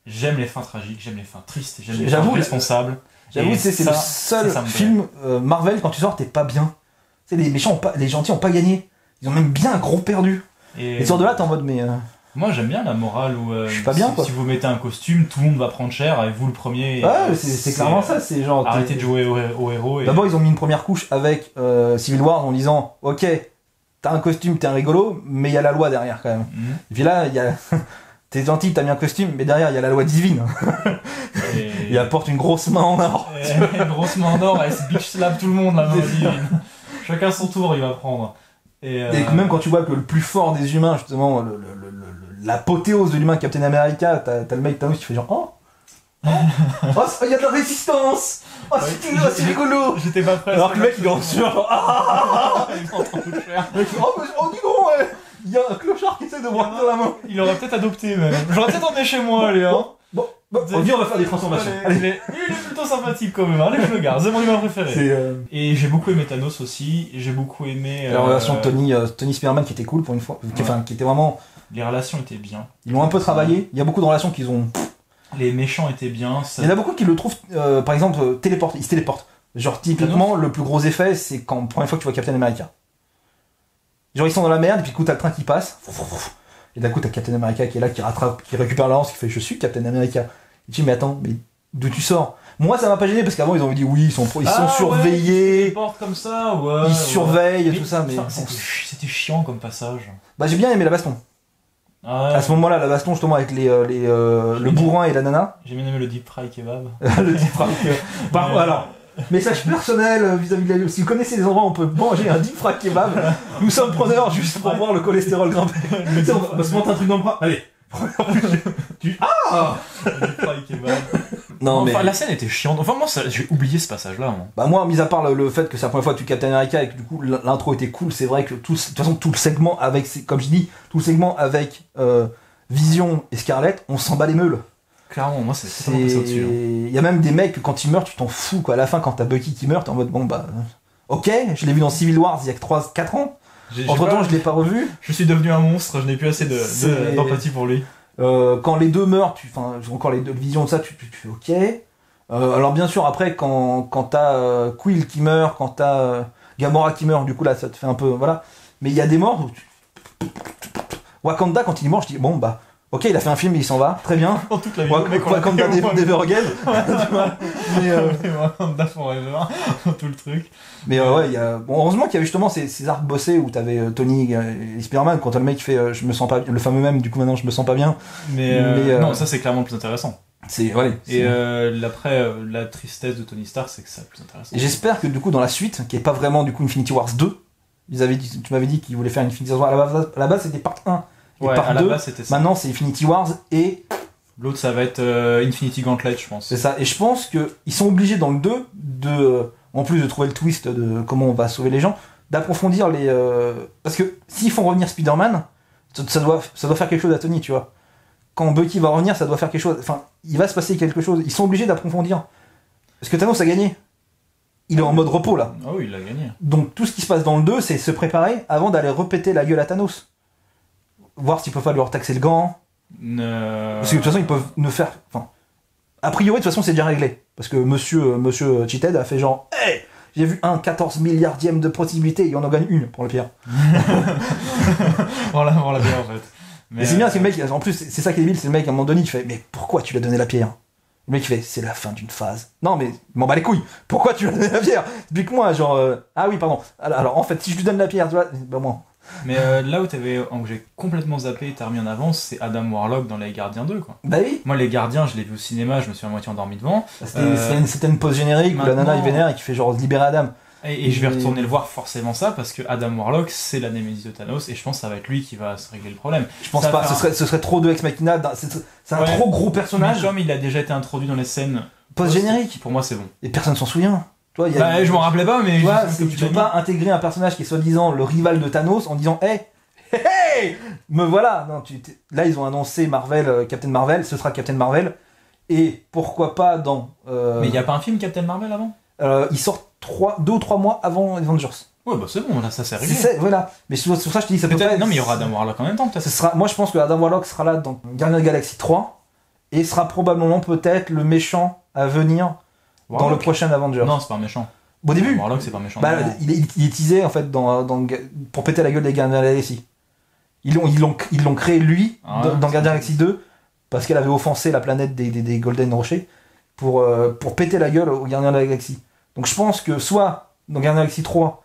S2: j'aime les fins tragiques, j'aime les fins tristes, j'aime les fins responsables.
S1: J'avoue, c'est le seul film Marvel, quand tu sors, t'es pas bien. Tu sais, les méchants, les gentils ont pas gagné. Ils ont même bien gros perdu. Et tu sors de là, t'es en mode, mais.
S2: Moi, j'aime bien la morale où.
S1: Je suis pas bien, quoi.
S2: Si vous mettez un costume, tout le monde va prendre cher, et vous le premier.
S1: Ouais, c'est clairement ça. C'est genre.
S2: Arrêtez de jouer au héros.
S1: D'abord, ils ont mis une première couche avec Civil War en disant, ok, t'as un costume, t'es un rigolo, mais il y a la loi derrière quand même. Et puis là, il y a. T'es gentil, t'as mis un costume, mais derrière, il y a la loi divine. Il apporte une grosse main en or.
S2: Une grosse main en or, elle se bitch slap tout le monde, la main divine. Chacun son tour, il va prendre. Et
S1: même quand tu vois que le plus fort des humains, justement, l'apothéose de l'humain Captain America, t'as le mec Thanos qui fait genre, oh, il y a de la résistance. Oh, c'est rigolo.
S2: J'étais pas prêt.
S1: Alors que le mec, il est en sueur, genre,
S2: il est en train de tout faire.
S1: Le mec, oh, dis donc, ouais. Il y a un clochard qui essaie de voir dans la main.
S2: Il aurait peut-être adopté même. J'aurais peut-être emmené chez moi, allez, hein.
S1: Bon, on va faire des transformations.
S2: Allez. Il est plutôt sympathique quand même, allez, je le garde, c'est mon humain préféré. Et j'ai beaucoup aimé Thanos aussi, j'ai beaucoup aimé.
S1: La relation de Tony Spider-Man qui était cool pour une fois, qui était vraiment.
S2: Les relations étaient bien.
S1: Ils l'ont un peu travaillé, il y a beaucoup de relations qu'ils ont.
S2: Les méchants étaient bien.
S1: Il y en a beaucoup qui le trouvent, par exemple, ils se téléportent. Genre, typiquement, le plus gros effet, c'est quand, la première fois que tu vois Captain America. Genre, ils sont dans la merde, et puis du coup, t'as le train qui passe. Et d'un coup, t'as Captain America qui est là, qui récupère la lance, qui fait je suis Captain America. Il dit mais attends, mais d'où tu sors? Moi, ça m'a pas gêné parce qu'avant, ils ont dit oui, ils sont surveillés.
S2: Ils portent comme ça, ouais.
S1: Ils surveillent et tout ça, mais.
S2: C'était chiant comme passage.
S1: Bah, j'ai bien aimé la baston.
S2: Ah ouais.
S1: À ce moment-là, la baston justement avec le bourrin et la nana.
S2: J'ai bien aimé le deep fry kebab.
S1: Le deep fry kebab. Alors. Message personnel vis-à-vis de la... Si vous connaissez les endroits où on peut manger un deep fry kebab, nous sommes preneurs juste pour voir le cholestérol grimper. On va se monter un truc dans le bras. Allez. Ah
S2: Deep fry kebab.
S1: Non, mais...
S2: la scène était chiante. Enfin, moi, j'ai oublié ce passage-là. Moi.
S1: Bah, moi, mis à part le fait que c'est la première fois que tu Captain America et que du coup l'intro était cool, c'est vrai que de toute façon, tout le segment avec, comme je dis, tout le segment avec Vision et Scarlett, on s'en bat les meules.
S2: Clairement, moi c'est passé au-dessus.
S1: Il y a même des mecs que quand ils meurent, tu t'en fous quoi. À la fin, quand t'as Bucky qui meurt, t'es en mode bon bah. Ok, je l'ai vu dans Civil Wars il y a 3-4 ans. Entre temps, je l'ai pas revu.
S2: Je suis devenu un monstre, je n'ai plus assez d'empathie pour lui.
S1: Quand les deux meurent, encore les deux visions de ça, tu fais ok. Alors bien sûr, après, quand t'as Quill qui meurt, quand t'as Gamora qui meurt, du coup là, ça te fait un peu. Voilà. Mais il y a des morts où Wakanda, quand il est mort, je dis bon bah. Ok, il a fait un film et il s'en va, très bien.
S2: Dans toute la vidéo,
S1: Comme dans Never Again.
S2: Mais Wakanda Forever, tout le truc.
S1: Mais ouais, heureusement qu'il y avait justement ces arcs bossés où t'avais Tony et Spider-Man, quand le mec fait je me sens pas bien, le fameux même, du coup maintenant je me sens pas bien.
S2: Mais non, ça c'est clairement le plus intéressant. Et après, la tristesse de Tony Stark, c'est que c'est le plus intéressant.
S1: Et j'espère que du coup dans la suite, qui est pas vraiment du coup Infinity Wars 2, tu m'avais dit qu'ils voulaient faire Infinity Wars, à la base c'était part 1. Et
S2: ouais,
S1: part
S2: à
S1: 2,
S2: la base c'était ça.
S1: Maintenant c'est Infinity Wars et...
S2: L'autre ça va être Infinity Gauntlet, je pense.
S1: C'est ça, et je pense qu'ils sont obligés dans le 2 en plus de trouver le twist de comment on va sauver les gens, d'approfondir les... Parce que s'ils font revenir Spider-Man, ça doit faire quelque chose à Tony, tu vois. Quand Bucky va revenir, ça doit faire quelque chose... Enfin, il va se passer quelque chose. Ils sont obligés d'approfondir. Parce que Thanos a gagné. Il est en mode repos, là.
S2: Ah oui, il a gagné.
S1: Donc tout ce qui se passe dans le 2, c'est se préparer avant d'aller repéter la gueule à Thanos. Voir s'ils peuvent pas lui retaxer le gant. Parce que de toute façon, ils peuvent ne faire... Enfin, a priori, de toute façon, c'est déjà réglé. Parce que monsieur Cheathead a fait genre... Hey, j'ai vu 14 milliardième de possibilité, il en gagne une, pour le pire.
S2: Pour la bière, en fait.
S1: Mais c'est bien, c'est le mec... En plus, c'est ça qui est débile, c'est le mec, à un moment donné, il fait... Mais pourquoi tu lui as donné la pierre? Le mec, il fait... C'est la fin d'une phase. Non, mais... M'en bats les couilles. Pourquoi tu lui as donné la pierre? Explique-moi, genre... Ah oui, pardon. Alors, en fait, si je lui donne la pierre, tu vois... Ben, moi...
S2: Mais là où j'ai complètement zappé et t'as remis en avance, c'est Adam Warlock dans Les Gardiens 2, quoi.
S1: Bah oui.
S2: Moi, Les Gardiens, je l'ai vu au cinéma, je me suis à moitié endormi devant.
S1: C'était une pause générique où la nana est vénère et qui fait genre libérer Adam.
S2: Et je vais retourner le voir forcément ça, parce que Adam Warlock, c'est la némésis de Thanos, et je pense que ça va être lui qui va se régler le problème.
S1: Je pense pas, ce serait trop de Ex Machina, c'est un trop gros personnage.
S2: Mais comme il a déjà été introduit dans les scènes
S1: post-génériques,
S2: pour moi c'est bon.
S1: Et personne s'en souvient. Toi,
S2: je m'en rappelais pas, mais...
S1: Tu peux pas intégrer un personnage qui est soi-disant le rival de Thanos en disant « Hey, me voilà !» Non, là, ils ont annoncé Marvel, Captain Marvel, ce sera Captain Marvel. Et pourquoi pas dans...
S2: Mais il n'y a pas un film Captain Marvel avant?
S1: Il sort 2 ou 3 mois avant Avengers.
S2: Ouais, bah c'est bon, là, ça c'est réglé.
S1: Voilà. Mais sur ça, je te dis, ça peut pas être...
S2: Non, mais il y aura Adam Warlock en même temps, peut-être.
S1: Moi, je pense que Adam Warlock sera là dans Guardians of the Galaxy 3 et sera probablement peut-être le méchant à venir dans le prochain Avengers.
S2: Non, c'est pas un méchant.
S1: Au début.
S2: Warlock, c'est pas méchant.
S1: Il est teasé, en fait, pour péter la gueule des Guardians of the Galaxy. Ils l'ont créé, lui, dans Guardians of the Galaxy 2, parce qu'elle avait offensé la planète des Golden Rochers, pour péter la gueule aux Guardians of the Galaxy. Donc je pense que soit, dans Guardians of the Galaxy 3,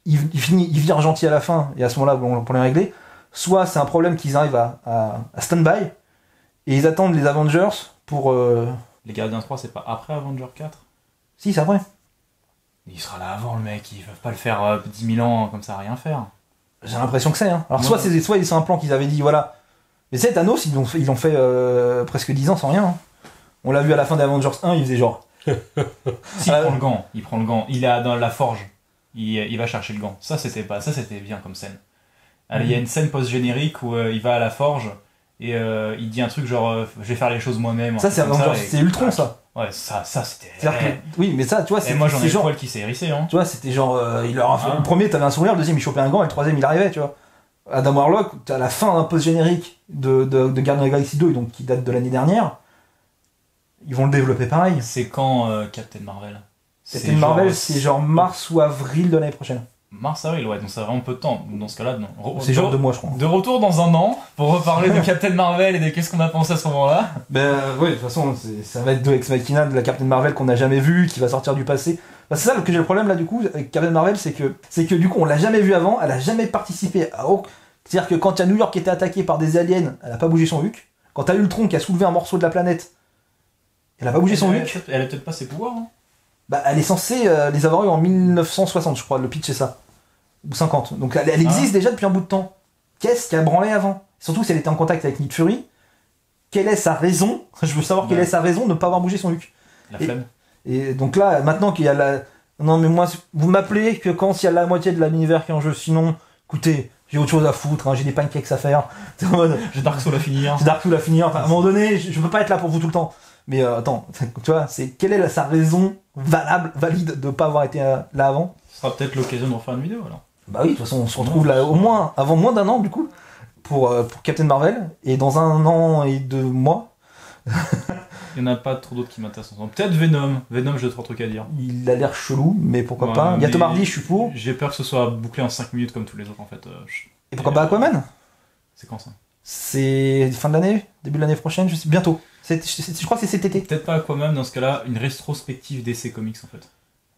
S1: il vire gentil à la fin, et à ce moment-là, pour les régler, soit c'est un problème qu'ils arrivent à stand-by, et ils attendent les Avengers pour...
S2: Les Gardiens 3, c'est pas après Avengers 4?
S1: Si, c'est après.
S2: Il sera là avant, le mec, ils peuvent pas le faire 10 000 ans comme ça à rien faire.
S1: J'ai l'impression que c'est, hein. Alors soit c'est un plan qu'ils avaient dit, voilà. Mais c'est Thanos, ils l'ont fait presque 10 ans sans rien. Hein. On l'a vu à la fin d'Avengers 1, il faisait genre...
S2: S'il prend le gant, il est dans la forge, il va chercher le gant. Ça c'était bien comme scène. Il y a une scène post-générique où il va à la forge et il dit un truc genre je vais faire les choses moi-même.
S1: Ça c'est Avengers, c'est Ultron ça.
S2: Ouais, ça c'était...
S1: Oui, mais ça, tu vois, c'est...
S2: Et moi j'en ai
S1: genre...
S2: le poil qui s'est hérissé, hein.
S1: Tu vois, c'était genre... Le premier, t'avais un sourire, le deuxième, il chopait un gant, et le troisième, il arrivait, tu vois. Adam Warlock, t'as la fin d'un post-générique de Guardians of the Galaxy 2, donc qui date de l'année dernière. Ils vont le développer pareil.
S2: C'est quand Captain Marvel?
S1: Captain Marvel, c'est genre mars ou avril de l'année prochaine.
S2: Mars-avril, ouais, donc ça a vraiment peu de temps. Dans ce cas-là, non.
S1: C'est genre 2 mois, je crois.
S2: De retour dans un an, pour reparler de Captain Marvel et de qu'est-ce qu'on a pensé à ce moment-là.
S1: Ben oui, de toute façon, ça va être de Ex Machina, de la Captain Marvel qu'on n'a jamais vue, qui va sortir du passé. Ben, c'est ça que j'ai le problème là, du coup, avec Captain Marvel, c'est que du coup, on l'a jamais vue avant, elle a jamais participé à... C'est-à-dire que quand il y a New York qui était attaqué par des aliens, elle a pas bougé son huc. Quand t'as Ultron qui a soulevé un morceau de la planète, elle a pas bougé son huc.
S2: Elle a peut-être pas ses pouvoirs, hein.
S1: Bah, elle est censée les avoir eu en 1960, je crois, le pitch c'est ça. Ou 50. Donc elle existe déjà depuis un bout de temps. Qu'est-ce qui a branlé avant? Surtout si elle était en contact avec Nick Fury. Quelle est sa raison? Je veux savoir quelle est sa raison de ne pas avoir bougé son huc.
S2: La flemme.
S1: Et donc là, maintenant qu'il y a la... Non mais moi, vous m'appelez que quand il y a la moitié de l'univers qui est en jeu. Sinon, écoutez, j'ai autre chose à foutre, hein, j'ai des pancakes à faire.
S2: J'ai Dark Souls à finir.
S1: Enfin, à un moment donné, je peux pas être là pour vous tout le temps. Mais attends, tu vois, quelle est sa raison valide de ne pas avoir été là avant?
S2: Ce sera peut-être l'occasion de refaire une vidéo alors.
S1: Bah oui, de toute façon, on se retrouve là au moins, avant moins d'un an du coup, pour Captain Marvel, et dans 1 an et 2 mois.
S2: Il n'y en a pas trop d'autres qui m'intéressent. Peut-être Venom. Venom, j'ai 3 trucs à dire.
S1: Il a l'air chelou, mais pourquoi pas. Il y a Tom Hardy, je suis pour.
S2: J'ai peur que ce soit bouclé en 5 minutes comme tous les autres en fait.
S1: Et pourquoi pas Aquaman?
S2: C'est quand ça?
S1: C'est fin de l'année, début de l'année prochaine, je sais, bientôt. Je crois que c'est cet été.
S2: Peut-être pas Aquaman, dans ce cas-là, une rétrospective DC Comics en fait.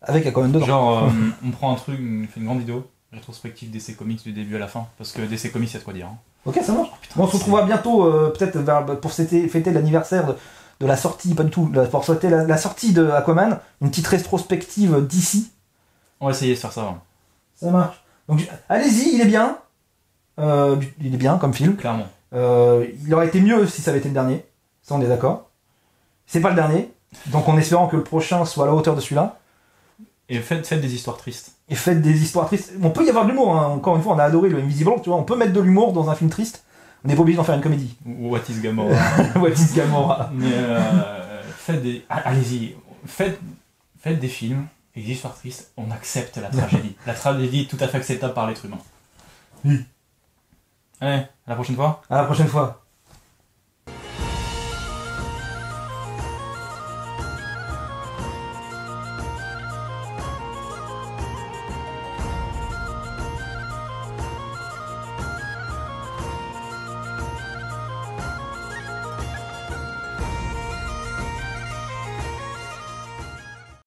S1: Avec Aquaman dedans.
S2: Genre, on prend un truc, on fait une grande vidéo, rétrospective DC Comics du début à la fin, parce que DC Comics, il y a de quoi dire. Hein.
S1: Ok, ça marche. Bon, on se retrouvera bientôt, peut-être pour fêter l'anniversaire de la sortie, pas du tout, pour fêter la sortie de Aquaman, une petite rétrospective d'ici.
S2: On va essayer de faire ça. Ouais.
S1: Ça marche. Donc, allez-y, il est bien. Il est bien comme film.
S2: Clairement.
S1: Il aurait été mieux si ça avait été le dernier. Ça, on est d'accord. C'est pas le dernier. Donc, en espérant que le prochain soit à la hauteur de celui-là.
S2: Et faites des histoires tristes.
S1: Et faites des histoires tristes. On peut y avoir de l'humour. Hein. Encore une fois, on a adoré le Invisible, tu vois. On peut mettre de l'humour dans un film triste. On n'est pas obligé d'en faire une comédie.
S2: What is Gamora.
S1: What is Gamora.
S2: Mais allez-y. Faites des films et des histoires tristes. On accepte la tragédie. La tragédie est tout à fait acceptable par l'être humain.
S1: Oui.
S2: Allez, à la prochaine fois.
S1: À la prochaine fois.